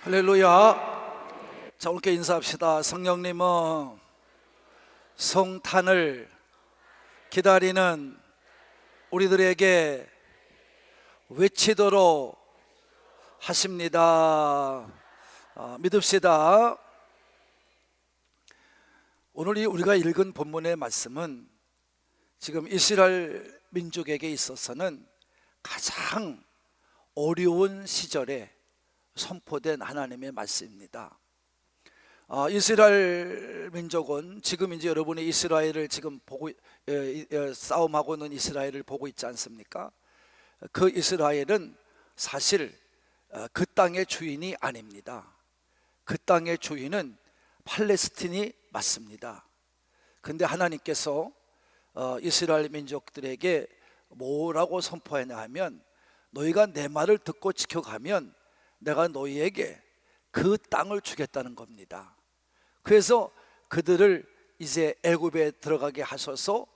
할렐루야. 자, 오늘께 인사합시다. 성령님은 성탄을 기다리는 우리들에게 외치도록 하십니다. 믿읍시다. 오늘 우리가 읽은 본문의 말씀은 지금 이스라엘 민족에게 있어서는 가장 어려운 시절에 선포된 하나님의 말씀입니다. 이스라엘 민족은 지금 이제 여러분이 이스라엘을 지금 보고 싸움하고 있는 이스라엘을 보고 있지 않습니까? 그 이스라엘은 사실 그 땅의 주인이 아닙니다. 그 땅의 주인은 팔레스틴이 맞습니다. 근데 하나님께서 이스라엘 민족들에게 뭐라고 선포했냐 하면, 너희가 내 말을 듣고 지켜가면 내가 너희에게 그 땅을 주겠다는 겁니다. 그래서 그들을 이제 애굽에 들어가게 하셔서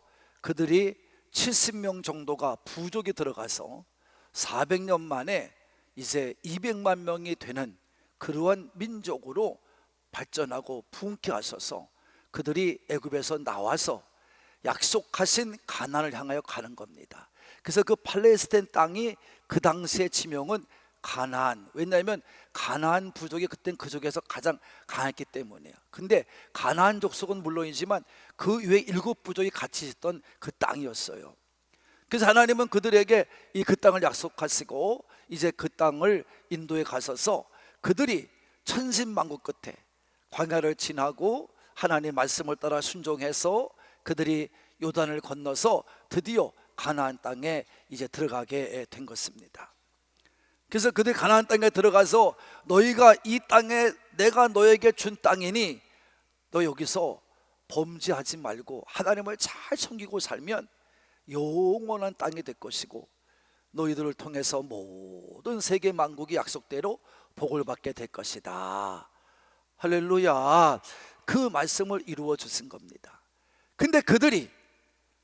그들이 70명 정도가 부족이 들어가서 400년 만에 이제 200만 명이 되는 그러한 민족으로 발전하고 부흥케 하셔서 그들이 애굽에서 나와서 약속하신 가나안을 향하여 가는 겁니다. 그래서 그 팔레스타인 땅이 그 당시의 지명은 가나안, 왜냐하면 가나안 부족이 그땐 그족에서 가장 강했기 때문이에요. 근데 가나안 족속은 물론이지만 그 외에 7부족이 같이 있던 그 땅이었어요. 그래서 하나님은 그들에게 그 땅을 약속하시고 이제 그 땅을 인도에 가셔서 그들이 천신만고 끝에 광야를 지나고 하나님의 말씀을 따라 순종해서 그들이 요단을 건너서 드디어 가나안 땅에 이제 들어가게 된 것입니다. 그래서 그들이 가나안 땅에 들어가서, 너희가 이 땅에 내가 너에게 준 땅이니 너 여기서 범죄하지 말고 하나님을 잘 섬기고 살면 영원한 땅이 될 것이고 너희들을 통해서 모든 세계 만국이 약속대로 복을 받게 될 것이다. 할렐루야. 그 말씀을 이루어 주신 겁니다. 근데 그들이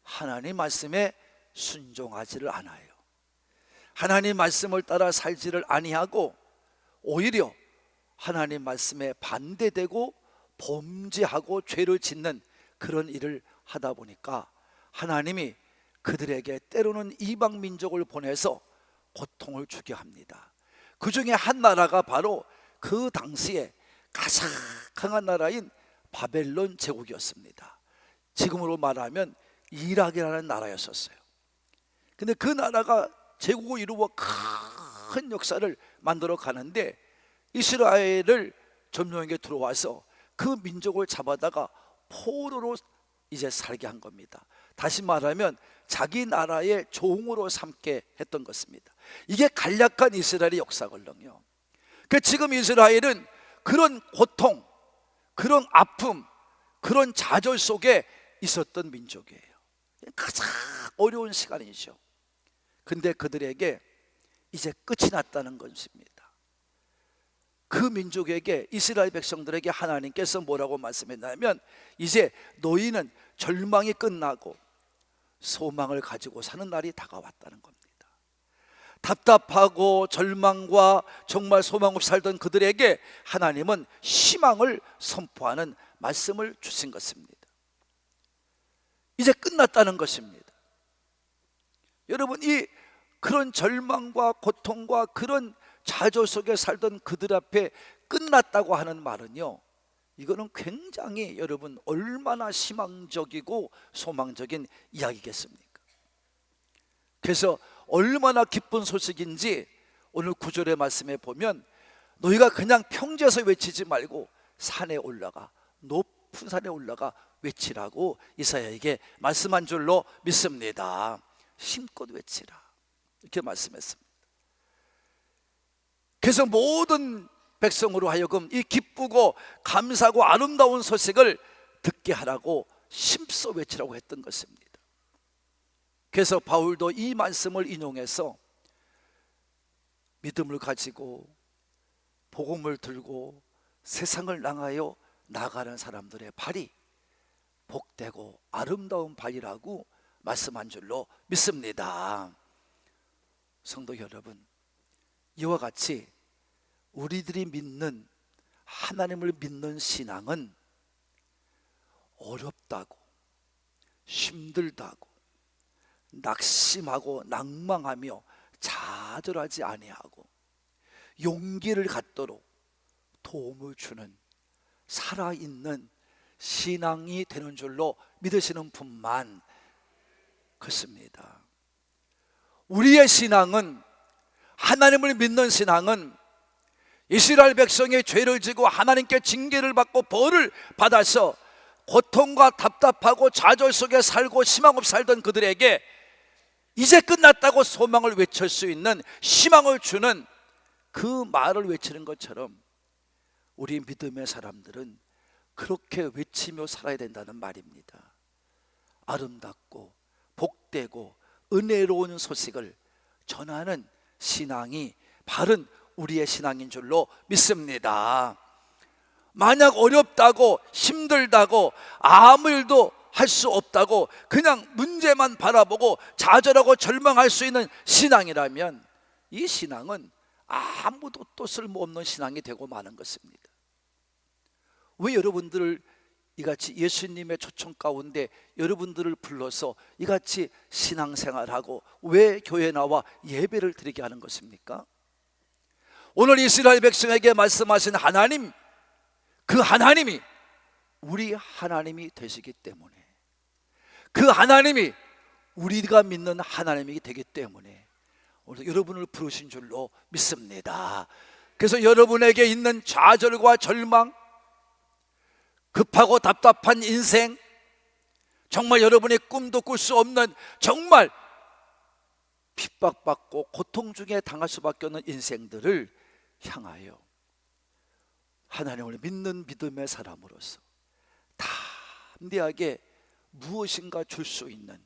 하나님 말씀에 순종하지를 않아요. 하나님 말씀을 따라 살지를 아니하고 오히려 하나님 말씀에 반대되고 범죄하고 죄를 짓는 그런 일을 하다 보니까 하나님이 그들에게 때로는 이방 민족을 보내서 고통을 주게 합니다. 그 중에 한 나라가 바로 그 당시에 가장 강한 나라인 바벨론 제국이었습니다. 지금으로 말하면 이락이라는 나라였었어요. 근데 그 나라가 제국을 이루어 큰 역사를 만들어 가는데 이스라엘을 점령에게 들어와서 그 민족을 잡아다가 포로로 이제 살게 한 겁니다. 다시 말하면 자기 나라의 종으로 삼게 했던 것입니다. 이게 간략한 이스라엘의 역사거든요. 그 지금 이스라엘은 그런 고통, 그런 아픔, 그런 좌절 속에 있었던 민족이에요. 가장 어려운 시간이죠. 근데 그들에게 이제 끝이 났다는 것입니다. 그 민족에게, 이스라엘 백성들에게 하나님께서 뭐라고 말씀했냐면, 이제 너희는 절망이 끝나고 소망을 가지고 사는 날이 다가왔다는 겁니다. 답답하고 절망과 정말 소망 없이 살던 그들에게 하나님은 희망을 선포하는 말씀을 주신 것입니다. 이제 끝났다는 것입니다. 여러분, 이 그런 절망과 고통과 그런 좌절 속에 살던 그들 앞에 끝났다고 하는 말은요, 이거는 굉장히 여러분 얼마나 희망적이고 소망적인 이야기겠습니까? 그래서 얼마나 기쁜 소식인지 오늘 9절의 말씀에 보면, 너희가 그냥 평지에서 외치지 말고 산에 올라가, 높은 산에 올라가 외치라고 이사야에게 말씀한 줄로 믿습니다. 힘껏 외치라, 이렇게 말씀했습니다. 그래서 모든 백성으로 하여금 이 기쁘고 감사하고 아름다운 소식을 듣게 하라고 힘써 외치라고 했던 것입니다. 그래서 바울도 이 말씀을 인용해서 믿음을 가지고 복음을 들고 세상을 향하여 나가는 사람들의 발이 복되고 아름다운 발이라고 말씀한 줄로 믿습니다. 성도 여러분, 이와 같이 우리들이 믿는, 하나님을 믿는 신앙은 어렵다고, 힘들다고, 낙심하고 낭망하며 좌절하지 아니하고 용기를 갖도록 도움을 주는 살아있는 신앙이 되는 줄로 믿으시는 분만 그렇습니다. 우리의 신앙은, 하나님을 믿는 신앙은 이스라엘 백성의 죄를 지고 하나님께 징계를 받고 벌을 받아서 고통과 답답하고 좌절 속에 살고 희망 없이 살던 그들에게 이제 끝났다고 소망을 외칠 수 있는, 희망을 주는 그 말을 외치는 것처럼 우리 믿음의 사람들은 그렇게 외치며 살아야 된다는 말입니다. 아름답고 복되고 은혜로운 소식을 전하는 신앙이 바른 우리의 신앙인 줄로 믿습니다. 만약 어렵다고, 힘들다고, 아무 일도 할 수 없다고 그냥 문제만 바라보고 좌절하고 절망할 수 있는 신앙이라면 이 신앙은 아무도 또 쓸모없는 신앙이 되고 마는 것입니다. 왜 여러분들을 이같이 예수님의 초청 가운데 여러분들을 불러서 이같이 신앙생활하고 왜 교회에 나와 예배를 드리게 하는 것입니까? 오늘 이스라엘 백성에게 말씀하신 하나님, 그 하나님이 우리 하나님이 되시기 때문에, 그 하나님이 우리가 믿는 하나님이 되기 때문에 오늘 여러분을 부르신 줄로 믿습니다. 그래서 여러분에게 있는 좌절과 절망, 급하고 답답한 인생, 정말 여러분의 꿈도 꿀 수 없는, 정말 핍박받고 고통 중에 당할 수밖에 없는 인생들을 향하여 하나님을 믿는 믿음의 사람으로서 담대하게 무엇인가 줄 수 있는,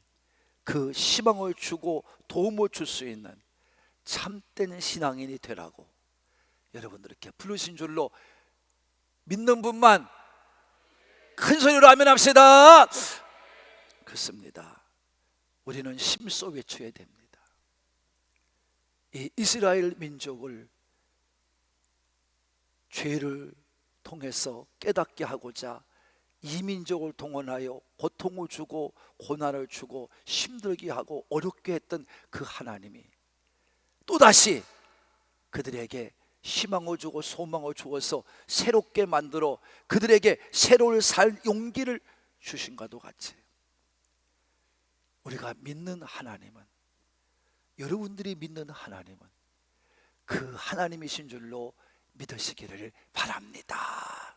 그 희망을 주고 도움을 줄 수 있는 참된 신앙인이 되라고 여러분들 이렇게 부르신 줄로 믿는 분만 큰 소리로 아멘 합시다. 그렇습니다. 우리는 힘써 외쳐야 됩니다. 이 이스라엘 민족을 죄를 통해서 깨닫게 하고자 이 민족을 동원하여 고통을 주고 고난을 주고 힘들게 하고 어렵게 했던 그 하나님이 또다시 그들에게 희망을 주고 소망을 주어서 새롭게 만들어 그들에게 새로운 살 용기를 주신과도 같이 우리가 믿는 하나님은, 여러분들이 믿는 하나님은 그 하나님이신 줄로 믿으시기를 바랍니다.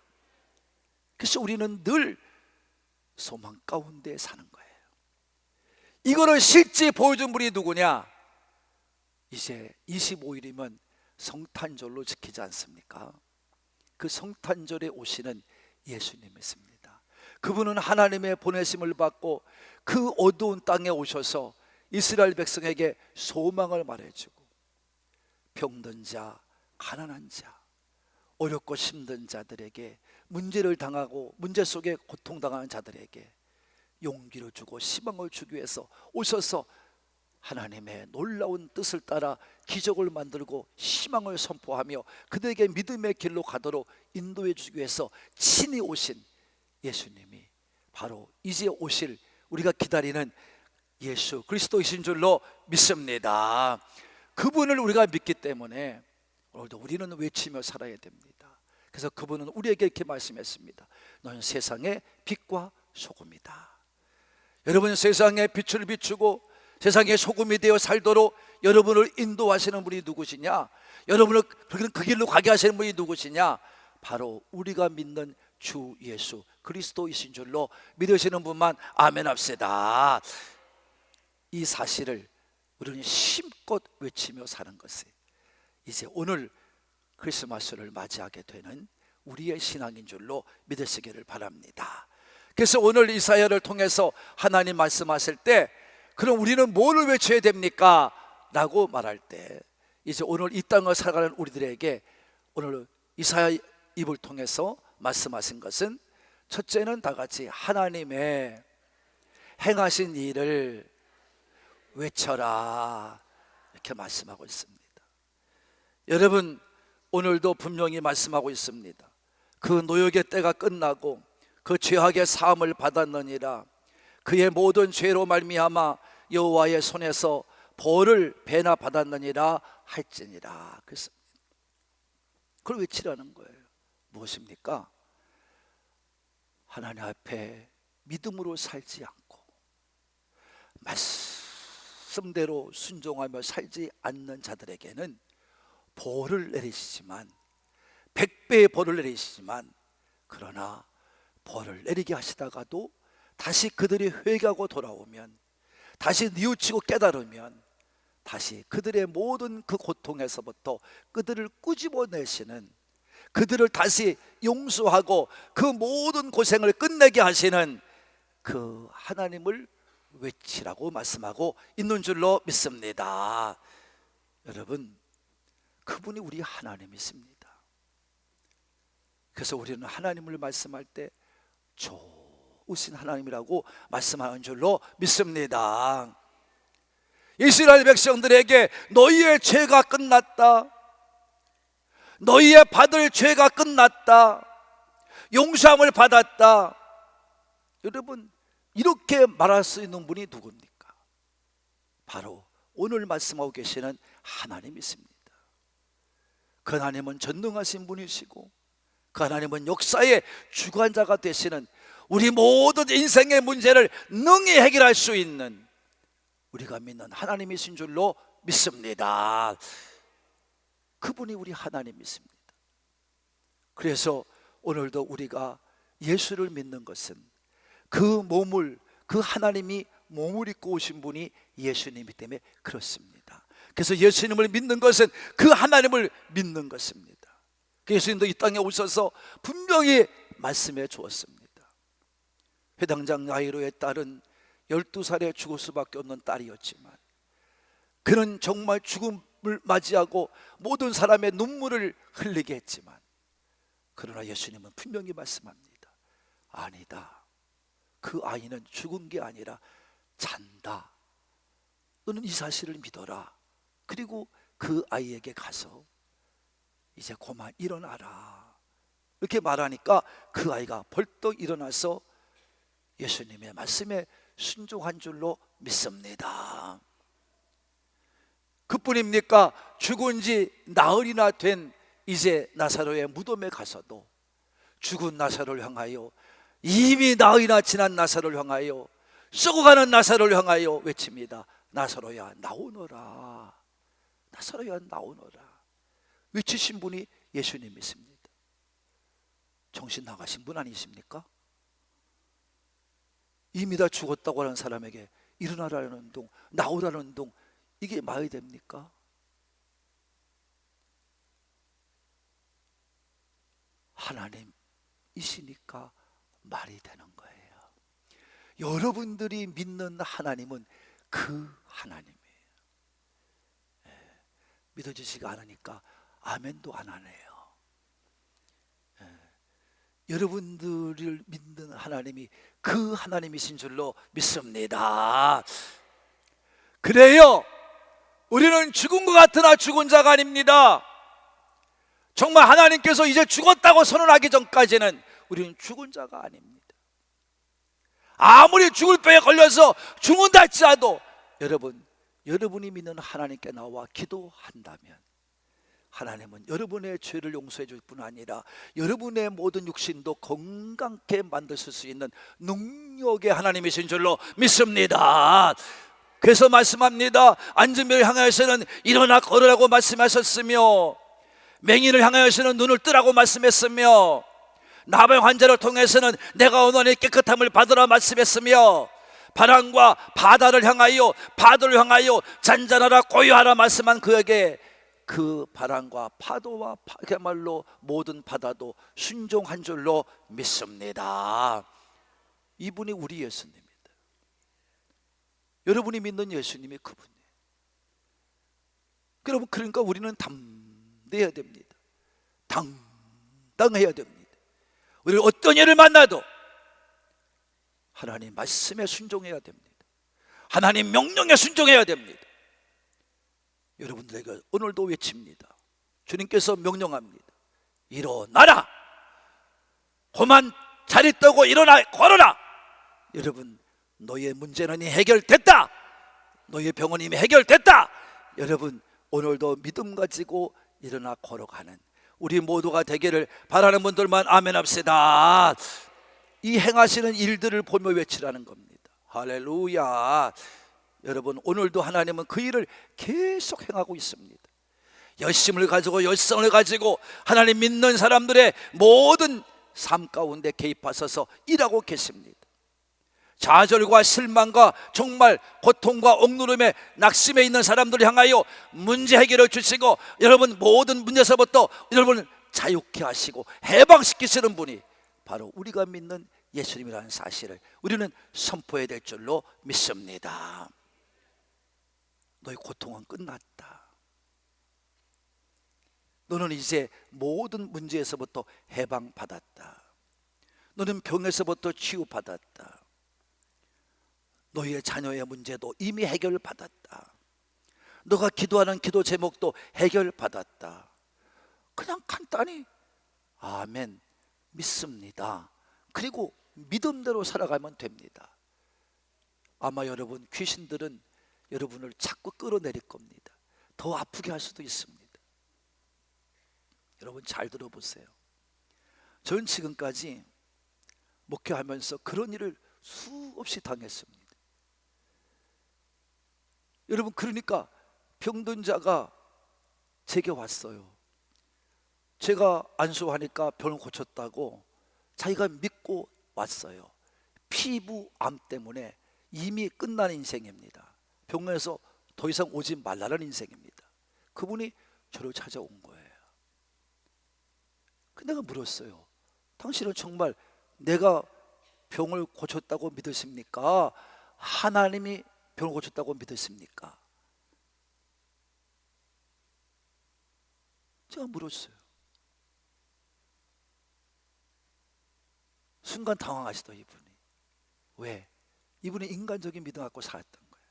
그래서 우리는 늘 소망 가운데 사는 거예요. 이거를 실제 보여준 분이 누구냐? 이제 25일이면 성탄절로 지키지 않습니까? 그 성탄절에 오시는 예수님이십니다. 그분은 하나님의 보내심을 받고 그 어두운 땅에 오셔서 이스라엘 백성에게 소망을 말해주고 병든 자, 가난한 자, 어렵고 힘든 자들에게, 문제를 당하고 문제 속에 고통당하는 자들에게 용기를 주고 희망을 주기 위해서 오셔서 하나님의 놀라운 뜻을 따라 기적을 만들고 희망을 선포하며 그들에게 믿음의 길로 가도록 인도해 주기 위해서 친히 오신 예수님이 바로 이제 오실 우리가 기다리는 예수 그리스도이신 줄로 믿습니다. 그분을 우리가 믿기 때문에 오늘도 우리는 외치며 살아야 됩니다. 그래서 그분은 우리에게 이렇게 말씀했습니다. 너는 세상의 빛과 소금이다. 여러분, 세상에 빛을 비추고 세상의 소금이 되어 살도록 여러분을 인도하시는 분이 누구시냐? 여러분을 그 길로 가게 하시는 분이 누구시냐? 바로 우리가 믿는 주 예수 그리스도이신 줄로 믿으시는 분만 아멘 합시다. 이 사실을 우리는 힘껏 외치며 사는 것이 이제 오늘 크리스마스를 맞이하게 되는 우리의 신앙인 줄로 믿으시기를 바랍니다. 그래서 오늘 이사야를 통해서 하나님 말씀하실 때 그럼 우리는 뭐를 외쳐야 됩니까? 라고 말할 때 이제 오늘 이 땅을 살아가는 우리들에게 오늘 이사야 입을 통해서 말씀하신 것은 첫째는 다 같이 하나님의 행하신 일을 외쳐라 이렇게 말씀하고 있습니다. 여러분, 오늘도 분명히 말씀하고 있습니다. 그 노역의 때가 끝나고 그 죄악의 사함을 받았느니라. 그의 모든 죄로 말미암아 여호와의 손에서 벌을 배나 받았느니라 할지니라. 그랬습니다. 그걸 외치라는 거예요. 무엇입니까? 하나님 앞에 믿음으로 살지 않고 말씀대로 순종하며 살지 않는 자들에게는 벌을 내리시지만, 100배의 벌을 내리시지만, 그러나 벌을 내리게 하시다가도 다시 그들이 회개하고 돌아오면, 다시 뉘우치고 깨달으면 다시 그들의 모든 그 고통에서부터 그들을 끄집어내시는, 그들을 다시 용서하고 그 모든 고생을 끝내게 하시는 그 하나님을 외치라고 말씀하고 있는 줄로 믿습니다. 여러분, 그분이 우리 하나님이십니다. 그래서 우리는 하나님을 말씀할 때 좋으신 하나님이라고 말씀하는 줄로 믿습니다. 이스라엘 백성들에게 너희의 죄가 끝났다, 너희의 받을 죄가 끝났다, 용서함을 받았다. 여러분, 이렇게 말할 수 있는 분이 누굽니까? 바로 오늘 말씀하고 계시는 하나님이십니다. 그 하나님은 전능하신 분이시고, 그 하나님은 역사의 주관자가 되시는, 우리 모든 인생의 문제를 능히 해결할 수 있는 우리가 믿는 하나님이신 줄로 믿습니다. 그분이 우리 하나님이십니다. 그래서 오늘도 우리가 예수를 믿는 것은 그 몸을, 그 하나님이 몸을 입고 오신 분이 예수님이기 때문에 그렇습니다. 그래서 예수님을 믿는 것은 그 하나님을 믿는 것입니다. 예수님도 이 땅에 오셔서 분명히 말씀해 주었습니다. 회당장 야이로의 딸은 12살에 죽을 수밖에 없는 딸이었지만, 그는 정말 죽음을 맞이하고 모든 사람의 눈물을 흘리게 했지만, 그러나 예수님은 분명히 말씀합니다. 아니다, 그 아이는 죽은 게 아니라 잔다. 너는 이 사실을 믿어라. 그리고 그 아이에게 가서 이제 그만 일어나라 이렇게 말하니까 그 아이가 벌떡 일어나서 예수님의 말씀에 순종한 줄로 믿습니다. 그뿐입니까? 죽은 지 나흘이나 된 이제 나사로의 무덤에 가서도 죽은 나사로를 향하여, 이미 나흘이나 지난 나사로를 향하여, 썩어가는 나사로를 향하여 외칩니다. 나사로야 나오너라, 나사로야 나오너라. 외치신 분이 예수님이십니다. 정신 나가신 분 아니십니까? 이미 다 죽었다고 하는 사람에게 일어나라는 동, 나오라는 동, 이게 말이 됩니까? 하나님이시니까 말이 되는 거예요. 여러분들이 믿는 하나님은 그 하나님이에요. 믿어지지가 않으니까 아멘도 안 하네요. 여러분들을 믿는 하나님이 그 하나님이신 줄로 믿습니다. 그래요, 우리는 죽은 것 같으나 죽은 자가 아닙니다. 정말 하나님께서 이제 죽었다고 선언하기 전까지는 우리는 죽은 자가 아닙니다. 아무리 죽을 병에 걸려서 죽는다 할지라도 여러분이 믿는 하나님께 나와 기도한다면 하나님은 여러분의 죄를 용서해 줄 뿐 아니라 여러분의 모든 육신도 건강케 만드실 수 있는 능력의 하나님이신 줄로 믿습니다. 그래서 말씀합니다. 앉은 별 향하여서는 일어나 걸으라고 말씀하셨으며, 맹인을 향하여서는 눈을 뜨라고 말씀했으며, 나병 환자를 통해서는 내가 원하는 깨끗함을 받으라 말씀했으며, 바람과 바다를 향하여 파도를 향하여 잔잔하라 고요하라 말씀한 그에게 그 바람과 파도와 그야말로 모든 바다도 순종한 줄로 믿습니다. 이분이 우리 예수님입니다. 여러분이 믿는 예수님이 그분이에요. 여러분, 그러니까 우리는 담대해야 됩니다. 합당해야 됩니다. 우리는 어떤 일을 만나도 하나님 말씀에 순종해야 됩니다. 하나님 명령에 순종해야 됩니다. 여러분들에게 오늘도 외칩니다. 주님께서 명령합니다. 일어나라! 그만 자리 떠고 일어나 걸어라! 여러분, 너의 문제는 이미 해결됐다. 너의 병은 이미 해결됐다. 여러분, 오늘도 믿음 가지고 일어나 걸어가는 우리 모두가 되기를 바라는 분들만 아멘 합시다. 이 행하시는 일들을 보며 외치라는 겁니다. 할렐루야. 여러분, 오늘도 하나님은 그 일을 계속 행하고 있습니다. 열심을 가지고 열성을 가지고 하나님 믿는 사람들의 모든 삶 가운데 개입하셔서 일하고 계십니다. 좌절과 실망과 정말 고통과 억누름에 낙심해 있는 사람들을 향하여 문제 해결을 주시고 여러분 모든 문제에서부터 여러분을 자유케 하시고 해방시키시는 분이 바로 우리가 믿는 예수님이라는 사실을 우리는 선포해야 될 줄로 믿습니다. 너의 고통은 끝났다. 너는 이제 모든 문제에서부터 해방받았다. 너는 병에서부터 치유받았다. 너의 자녀의 문제도 이미 해결받았다. 너가 기도하는 기도 제목도 해결받았다. 그냥 간단히 아멘 믿습니다. 그리고 믿음대로 살아가면 됩니다. 아마 여러분 귀신들은 여러분을 자꾸 끌어내릴 겁니다. 더 아프게 할 수도 있습니다. 여러분 잘 들어보세요. 저는 지금까지 목회하면서 그런 일을 수없이 당했습니다. 여러분, 그러니까 병든 자가 제게 왔어요. 제가 안수하니까 병을 고쳤다고 자기가 믿고 왔어요. 피부암 때문에 이미 끝난 인생입니다. 병원에서 더 이상 오지 말라는 인생입니다. 그분이 저를 찾아온 거예요. 근데 내가 물었어요. 당신은 정말 내가 병을 고쳤다고 믿으십니까? 하나님이 병을 고쳤다고 믿으십니까? 제가 물었어요. 순간 당황하시더 이분이. 왜? 이분이 인간적인 믿음 갖고 살았던 거예요.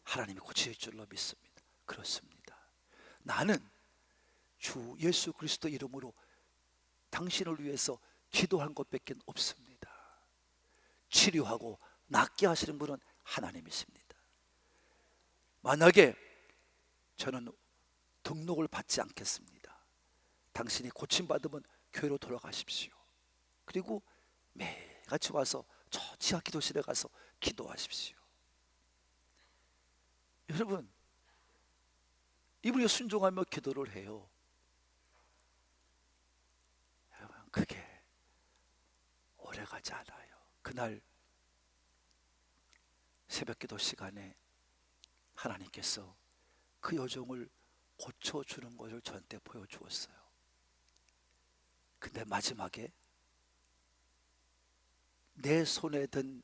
하나님이 고칠 줄로 믿습니다. 그렇습니다. 나는 주 예수 그리스도 이름으로 당신을 위해서 기도한 것밖에 없습니다. 치료하고 낫게 하시는 분은 하나님이십니다. 만약에 저는 등록을 받지 않겠습니다. 당신이 고침받으면 교회로 돌아가십시오. 그리고 매일같이 와서 저 지하 기도실에 가서 기도하십시오. 여러분, 이분이 순종하며 기도를 해요. 여러분, 그게 오래가지 않아요. 그날 새벽기도 시간에 하나님께서 그 여종을 고쳐주는 것을 저한테 보여주었어요. 근데 마지막에 내 손에 든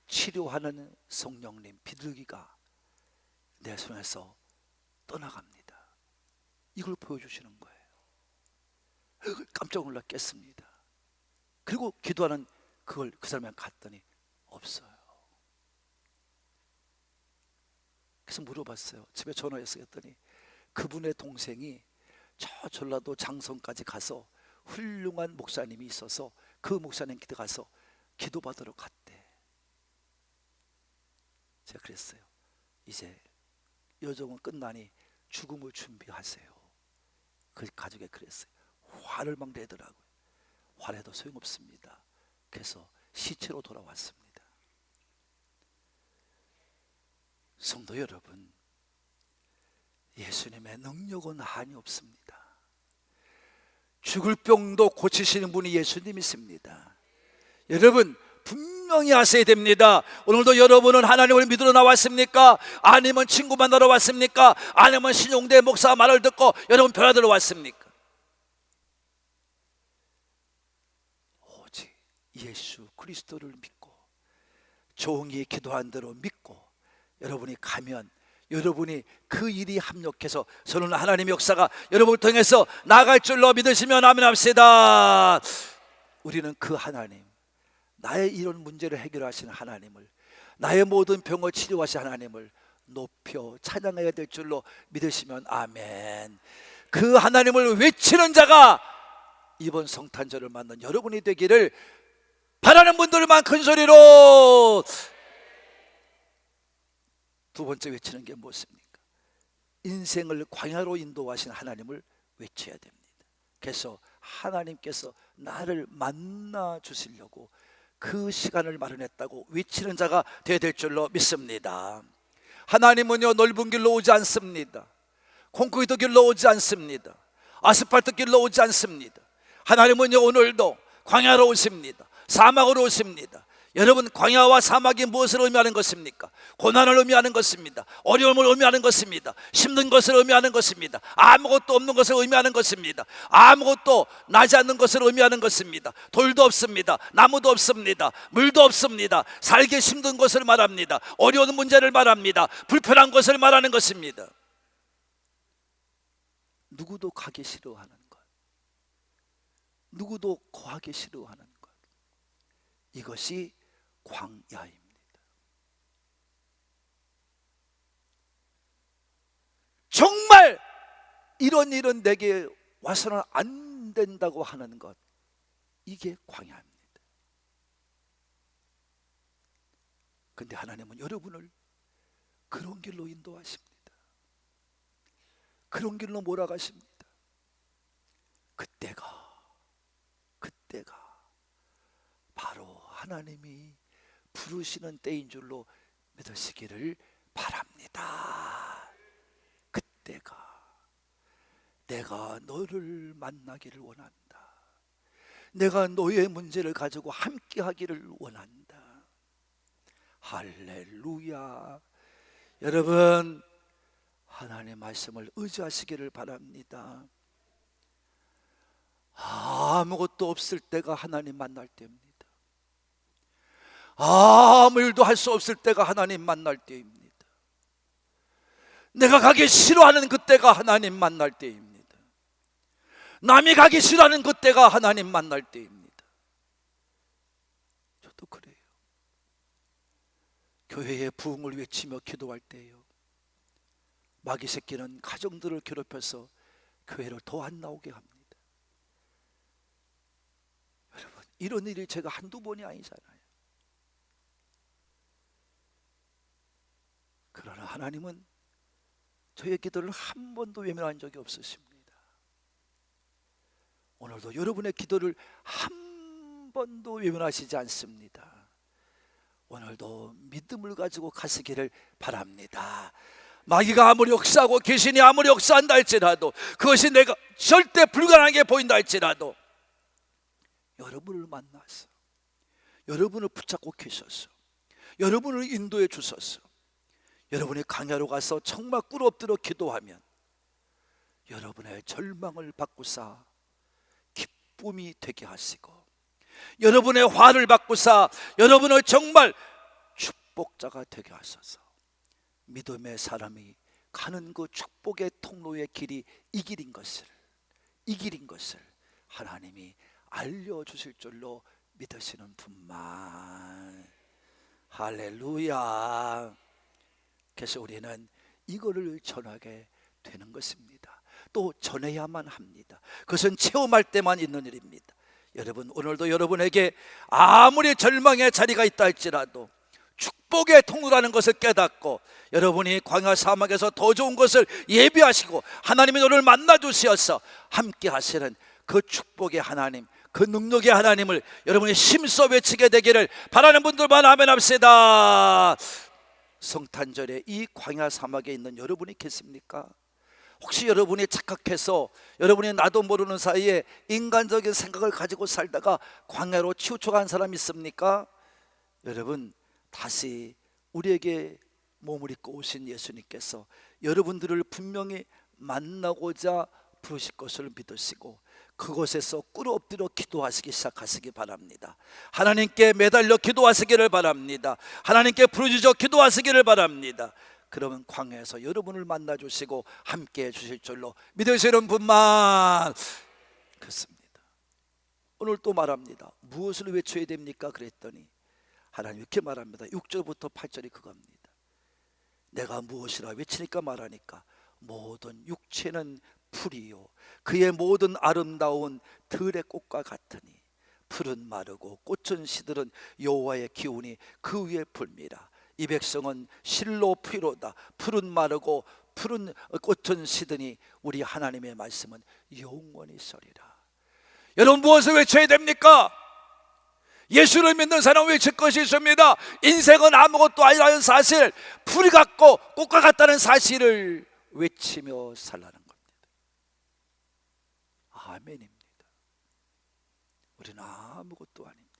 치료하는 성령님 비둘기가 내 손에서 떠나갑니다. 이걸 보여주시는 거예요. 깜짝 놀라 깼습니다. 그리고 기도하는 그걸 그 사람한테 갔더니 없어요. 그래서 물어봤어요. 집에 전화해서 했더니 그분의 동생이 저 전라도 장성까지 가서 훌륭한 목사님이 있어서 그 목사님 기도 가서 기도받으러 갔대. 제가 그랬어요. 이제 여정은 끝나니 죽음을 준비하세요. 그 가족에 그랬어요. 화를 막 내더라고요. 화내도 소용없습니다. 그래서 시체로 돌아왔습니다. 성도 여러분, 예수님의 능력은 한이 없습니다. 죽을 병도 고치시는 분이 예수님이십니다. 여러분 분명히 아셔야 됩니다. 오늘도 여러분은 하나님을 믿으러 나왔습니까? 아니면 친구 만나러 왔습니까? 아니면 신용대 목사 말을 듣고 여러분 변화되러 왔습니까? 오직 예수 그리스도를 믿고 종이 기도한 대로 믿고 여러분이 가면 여러분이 그 일이 합력해서 저는 하나님의 역사가 여러분을 통해서 나아갈 줄로 믿으시면 아멘 합시다. 우리는 그 하나님, 나의 이런 문제를 해결하시는 하나님을, 나의 모든 병을 치료하시는 하나님을 높여 찬양해야 될 줄로 믿으시면 아멘. 그 하나님을 외치는 자가 이번 성탄절을 맞는 여러분이 되기를 바라는 분들만 큰 소리로. 두 번째 외치는 게 무엇입니까? 인생을 광야로 인도하신 하나님을 외쳐야 됩니다. 그래서 하나님께서 나를 만나 주시려고 그 시간을 마련했다고 외치는 자가 되어야 될 줄로 믿습니다. 하나님은요, 넓은 길로 오지 않습니다. 콘크리트 길로 오지 않습니다. 아스팔트 길로 오지 않습니다. 하나님은요, 오늘도 광야로 오십니다. 사막으로 오십니다. 여러분, 광야와 사막이 무엇을 의미하는 것입니까? 고난을 의미하는 것입니다. 어려움을 의미하는 것입니다. 힘든 것을 의미하는 것입니다. 아무것도 없는 것을 의미하는 것입니다. 아무것도 나지 않는 것을 의미하는 것입니다. 돌도 없습니다. 나무도 없습니다. 물도 없습니다. 살기 힘든 것을 말합니다. 어려운 문제를 말합니다. 불편한 것을 말하는 것입니다. 누구도 가기 싫어하는 것, 누구도 거하기 싫어하는 것, 이것이 광야입니다. 정말 이런 일은 내게 와서는 안 된다고 하는 것, 이게 광야입니다. 근데 하나님은 여러분을 그런 길로 인도하십니다. 그런 길로 몰아가십니다. 그때가 바로 하나님이 부르시는 때인 줄로 믿으시기를 바랍니다. 그때가 내가 너를 만나기를 원한다. 내가 너의 문제를 가지고 함께 하기를 원한다. 할렐루야. 여러분, 하나님의 말씀을 의지하시기를 바랍니다. 아무것도 없을 때가 하나님 만날 때입니다. 아무 일도 할 수 없을 때가 하나님 만날 때입니다. 내가 가기 싫어하는 그때가 하나님 만날 때입니다. 남이 가기 싫어하는 그때가 하나님 만날 때입니다. 저도 그래요. 교회의 부흥을 외치며 기도할 때요, 마귀 새끼는 가정들을 괴롭혀서 교회를 더 안 나오게 합니다. 여러분, 이런 일이 제가 한두 번이 아니잖아요. 그러나 하나님은 저의 기도를 한 번도 외면한 적이 없으십니다. 오늘도 여러분의 기도를 한 번도 외면하시지 않습니다. 오늘도 믿음을 가지고 가시기를 바랍니다. 마귀가 아무리 역사하고 귀신이 아무리 역사한다 할지라도, 그것이 내가 절대 불가능하게 보인다 할지라도, 여러분을 만나서 여러분을 붙잡고 계셔서 여러분을 인도해 주셔서 여러분이 광야로 가서 정말 꿇어 엎드려 기도하면 여러분의 절망을 바꾸사 기쁨이 되게 하시고, 여러분의 화를 바꾸사 여러분을 정말 축복자가 되게 하셔서 믿음의 사람이 가는 그 축복의 통로의 길이 이 길인 것을 하나님이 알려주실 줄로 믿으시는 분만. 할렐루야. 그래서 우리는 이거를 전하게 되는 것입니다. 또 전해야만 합니다. 그것은 체험할 때만 있는 일입니다. 여러분, 오늘도 여러분에게 아무리 절망의 자리가 있다 할지라도 축복의 통로라는 것을 깨닫고 여러분이 광야 사막에서 더 좋은 것을 예비하시고 하나님이 너를 만나 주시어서 함께 하시는 그 축복의 하나님, 그 능력의 하나님을 여러분이 힘써 외치게 되기를 바라는 분들만 아멘 합시다. 성탄절에 이 광야 사막에 있는 여러분이 계십니까? 혹시 여러분이 착각해서 여러분이 나도 모르는 사이에 인간적인 생각을 가지고 살다가 광야로 치우쳐간 사람이 있습니까? 여러분, 다시 우리에게 몸을 입고 오신 예수님께서 여러분들을 분명히 만나고자 부르실 것을 믿으시고 그곳에서 꿇어 엎드려 기도하시기 시작하시기 바랍니다. 하나님께 매달려 기도하시기를 바랍니다. 하나님께 부르짖어 기도하시기를 바랍니다. 그러면 광야에서 여러분을 만나 주시고 함께 해 주실 줄로 믿으시는 분만. 그렇습니다. 오늘 또 말합니다. 무엇을 외쳐야 됩니까? 그랬더니 하나님 이렇게 말합니다. 6절부터 8절이 그겁니다. 내가 무엇이라 외치니까 말하니까 모든 육체는 풀이요 그의 모든 아름다운 들의 꽃과 같으니 풀은 마르고 꽃은 시들은 여호와의 기운이 그 위에 불미라. 이 백성은 실로 피로다. 풀은 마르고 푸른 꽃은 시드니 우리 하나님의 말씀은 영원히 서리라. 여러분 무엇을 외쳐야 됩니까? 예수를 믿는 사람은 외칠 것이 있습니다. 인생은 아무것도 아니라는 사실, 풀이 같고 꽃과 같다는 사실을 외치며 살라는 겁니다. 아멘입니다. 우리는 아무것도 아닙니다.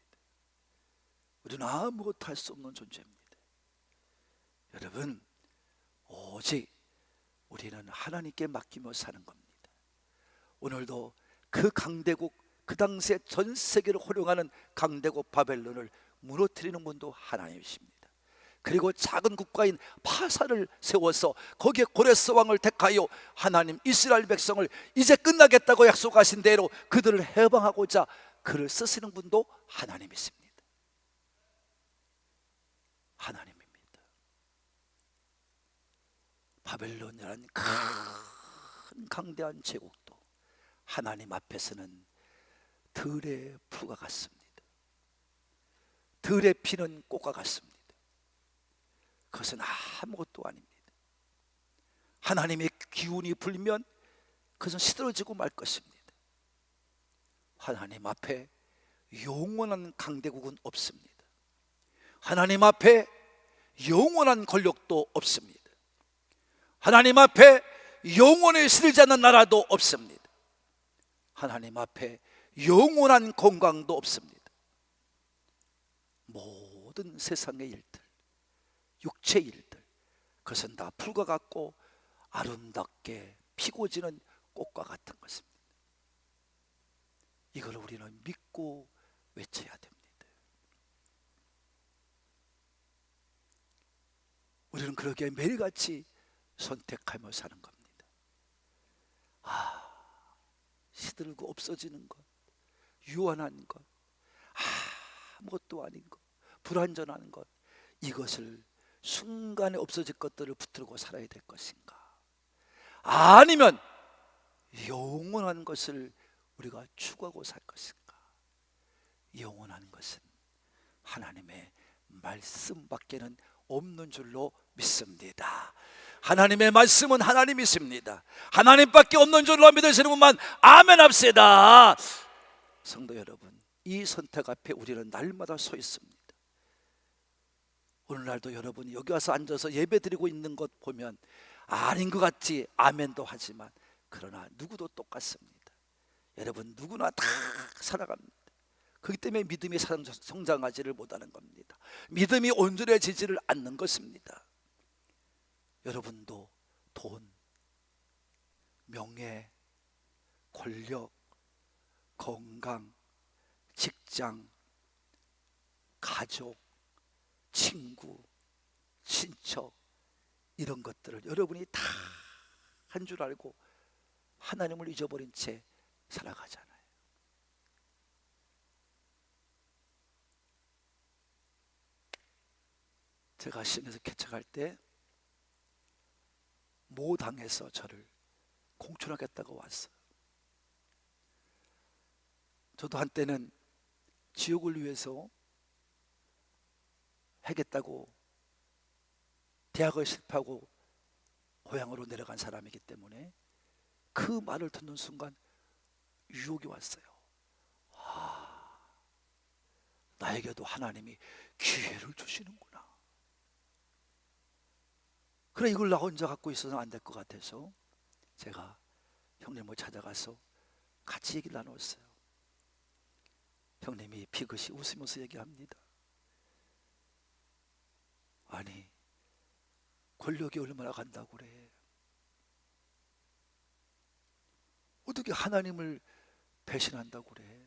우리는 아무것도 할 수 없는 존재입니다. 여러분, 오직 우리는 하나님께 맡기며 사는 겁니다. 오늘도 그 강대국, 그 당시에 전 세계를 호령하는 강대국 바벨론을 무너뜨리는 분도 하나님이십니다. 그리고 작은 국가인 파사를 세워서 거기에 고레스 왕을 택하여 하나님 이스라엘 백성을 이제 끝나겠다고 약속하신 대로 그들을 해방하고자 그를 쓰시는 분도 하나님이십니다. 하나님입니다. 바벨론이라는 큰 강대한 제국도 하나님 앞에서는 들의 풀과 같습니다. 들의 피는 꽃과 같습니다. 그것은 아무것도 아닙니다. 하나님의 기운이 불면 그것은 시들어지고 말 것입니다. 하나님 앞에 영원한 강대국은 없습니다. 하나님 앞에 영원한 권력도 없습니다. 하나님 앞에 영원히 시들지 않는 나라도 없습니다. 하나님 앞에 영원한 건강도 없습니다. 모든 세상의 일들, 육체의 일들, 그것은 다 풀과 같고 아름답게 피고 지는 꽃과 같은 것입니다. 이걸 우리는 믿고 외쳐야 됩니다. 우리는 그렇게 매일같이 선택하며 사는 겁니다. 시들고 없어지는 것, 유한한 것, 아무것도 아닌 것, 불완전한 것, 이것을 순간에 없어질 것들을 붙들고 살아야 될 것인가? 아니면 영원한 것을 우리가 추구하고 살 것인가? 영원한 것은 하나님의 말씀밖에는 없는 줄로 믿습니다. 하나님의 말씀은 하나님이십니다. 하나님밖에 없는 줄로 믿으시는 분만 아멘 합시다. 성도 여러분, 이 선택 앞에 우리는 날마다 서 있습니다. 오늘날도 여러분이 여기 와서 앉아서 예배 드리고 있는 것 보면 아닌 것 같지 아멘도 하지만 그러나 누구도 똑같습니다. 여러분 누구나 다 살아갑니다. 그렇기 때문에 믿음이 성장하지를 못하는 겁니다. 믿음이 온전해지지를 않는 것입니다. 여러분도 돈, 명예, 권력, 건강, 직장, 가족, 친구, 친척 이런 것들을 여러분이 다 한 줄 알고 하나님을 잊어버린 채 살아가잖아요. 제가 시험에서 개척할 때 모당에서 저를 공천하겠다고 왔어요. 저도 한때는 지옥을 위해서 하겠다고 대학을 실패하고 고향으로 내려간 사람이기 때문에 그 말을 듣는 순간 유혹이 왔어요. 나에게도 하나님이 기회를 주시는구나. 그래 이걸 나 혼자 갖고 있어서는 안 될 것 같아서 제가 형님을 찾아가서 같이 얘기를 나눴어요. 형님이 비긋이 웃으면서 얘기합니다. 아니 권력이 얼마나 간다고 그래. 어떻게 하나님을 배신한다고 그래.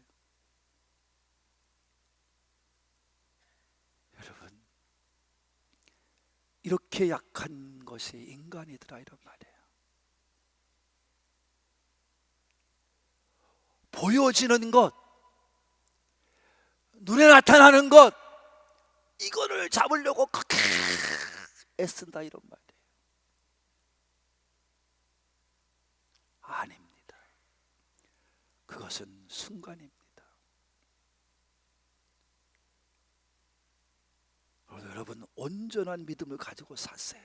여러분 이렇게 약한 것 것이 인간이더라, 이런 말이에요. 보여지는 것, 눈에 나타나는 것, 이거를 잡으려고 그렇게 애쓴다, 이런 말이에요. 아닙니다. 그것은 순간입니다. 여러분, 온전한 믿음을 가지고 사세요.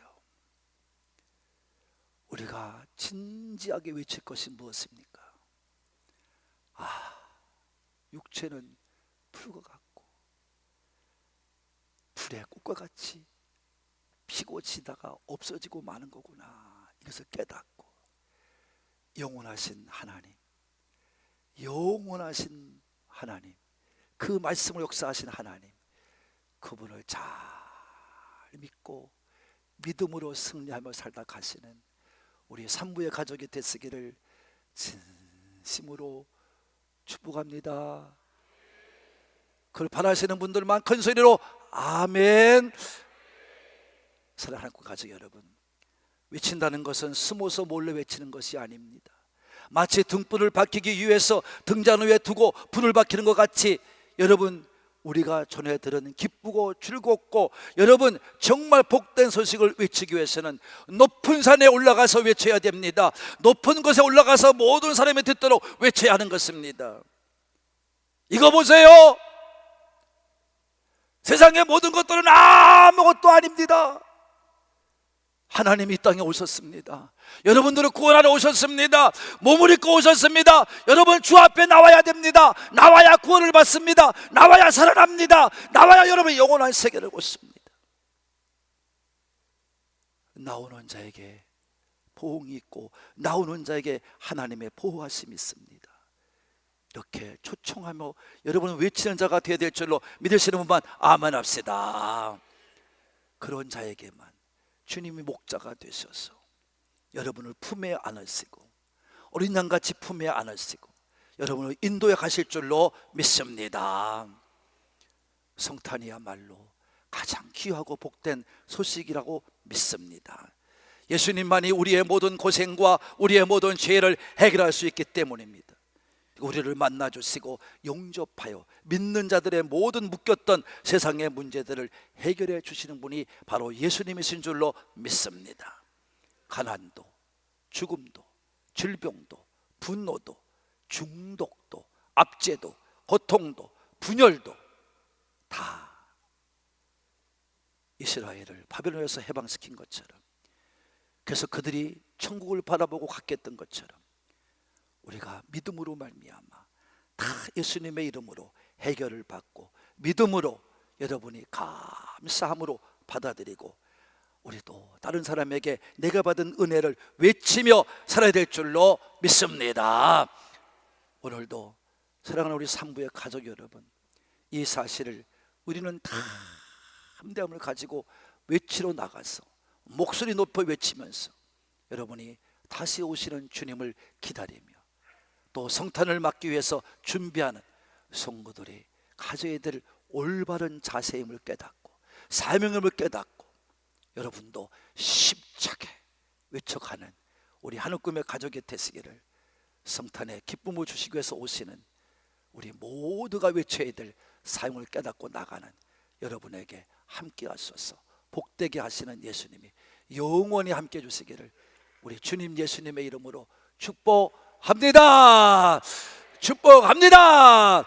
우리가 진지하게 외칠 것이 무엇입니까? 육체는 풀과 같고 불의 꽃과 같이 피고 지다가 없어지고 마는 거구나. 이것을 깨닫고 영원하신 하나님, 영원하신 하나님, 그 말씀을 역사하신 하나님, 그분을 잘 믿고 믿음으로 승리하며 살다 가시는 우리 산부의 가족이 되시기를 진심으로 축복합니다. 그걸 바라시는 분들만 큰 소리로 아멘. 사랑하는 가족 여러분, 외친다는 것은 숨어서 몰래 외치는 것이 아닙니다. 마치 등불을 밝히기 위해서 등잔 위에 두고 불을 밝히는 것 같이 여러분, 우리가 전해 들은 기쁘고 즐겁고 여러분 정말 복된 소식을 외치기 위해서는 높은 산에 올라가서 외쳐야 됩니다. 높은 곳에 올라가서 모든 사람이 듣도록 외쳐야 하는 것입니다. 이거 보세요. 세상의 모든 것들은 아무것도 아닙니다. 하나님이 이 땅에 오셨습니다. 여러분들을 구원하러 오셨습니다. 몸을 입고 오셨습니다. 여러분 주 앞에 나와야 됩니다. 나와야 구원을 받습니다. 나와야 살아납니다. 나와야 여러분 영원한 세계를 얻습니다. 나오는 자에게 보응이 있고 나오는 자에게 하나님의 보호하심이 있습니다. 이렇게 초청하며 여러분은 외치는 자가 되어야 될 줄로 믿으시는 분만 아멘 합시다. 그런 자에게만 주님이 목자가 되셔서 여러분을 품에 안으시고 어린 양같이 품에 안으시고 여러분을 인도해 가실 줄로 믿습니다. 성탄이야말로 가장 귀하고 복된 소식이라고 믿습니다. 예수님만이 우리의 모든 고생과 우리의 모든 죄를 해결할 수 있기 때문입니다. 우리를 만나주시고 용접하여 믿는 자들의 모든 묶였던 세상의 문제들을 해결해 주시는 분이 바로 예수님이신 줄로 믿습니다. 가난도, 죽음도, 질병도, 분노도, 중독도, 압제도, 고통도, 분열도 다 이스라엘을 바벨론에서 해방시킨 것처럼, 그래서 그들이 천국을 바라보고 갔겠던 것처럼 우리가 믿음으로 말미암아 다 예수님의 이름으로 해결을 받고 믿음으로 여러분이 감사함으로 받아들이고 우리도 다른 사람에게 내가 받은 은혜를 외치며 살아야 될 줄로 믿습니다. 오늘도 사랑하는 우리 산부의 가족 여러분, 이 사실을 우리는 다 함대함을 가지고 외치러 나가서 목소리 높여 외치면서 여러분이 다시 오시는 주님을 기다리며 또 성탄을 맞기 위해서 준비하는 성도들이 가져야 될 올바른 자세임을 깨닫고 사명임을 깨닫고 여러분도 힘차게 외쳐가는 우리 하늘 꿈의 가족이 되시기를, 성탄의 기쁨을 주시기 위해서 오시는 우리 모두가 외쳐야 될 사명을 깨닫고 나가는 여러분에게 함께 하소서. 복되게 하시는 예수님이 영원히 함께 해주시기를 우리 주님 예수님의 이름으로 축복합니다. 축복합니다.